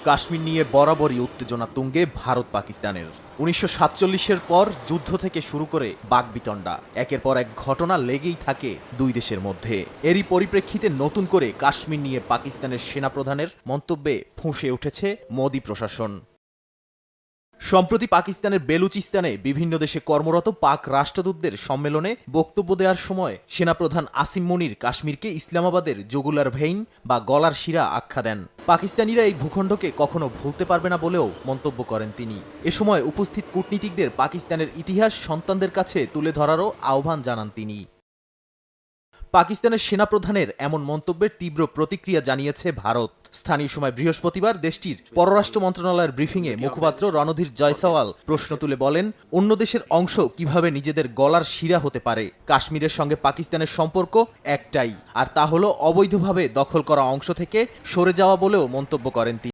কাশ্মীর নিয়ে বরাবরই উত্তেজনা তুঙ্গে ভারত পাকিস্তানের। ১৯৪৭-এর পর যুদ্ধ থেকে শুরু করে বাকবিতণ্ডা, একের পর এক ঘটনা লেগেই থাকে দুই দেশের মধ্যে। এরই পরিপ্রেক্ষিতে নতুন করে কাশ্মীর নিয়ে পাকিস্তানের সেনাপ্রধানের মন্তব্যে ফুঁসে উঠেছে মোদি প্রশাসন। সম্প্রতি পাকিস্তানের বেলুচিস্তানে বিভিন্ন দেশে কর্মরত পাক রাষ্ট্রদূতদের সম্মেলনে বক্তব্য দেওয়ার সময় সেনাপ্রধান আসিম মনির কাশ্মীরকে ইসলামাবাদের জুগুলার ভেইন বা গলার শিরা আখ্যা দেন। পাকিস্তানিরা এই ভূখণ্ডকে কখনো ভুলতে পারবে না বলেও মন্তব্য করেন তিনি। এ সময় উপস্থিত কূটনীতিকদের পাকিস্তানের ইতিহাস সন্তানদের কাছে তুলে ধরারও আহ্বান জানান তিনি। পাকিস্তানের সেনাপ্রধানের এমন মন্তব্যের তীব্র প্রতিক্রিয়া জানিয়েছে ভারত। স্থানীয় সময় বৃহস্পতিবার দেশটির পররাষ্ট্র মন্ত্রণালয়ের ব্রিফিংয়ে মুখপাত্র রণধীর জয়সওয়াল প্রশ্ন তুলে বলেন, অন্য দেশের অংশ কিভাবে নিজেদের গলার শিরা হতে পারে? কাশ্মীরের সঙ্গে পাকিস্তানের সম্পর্ক একটাই, আর তা হলো অবৈধভাবে দখল করা অংশ থেকে সরে যাওয়া বলেও মন্তব্য করেন তিনি।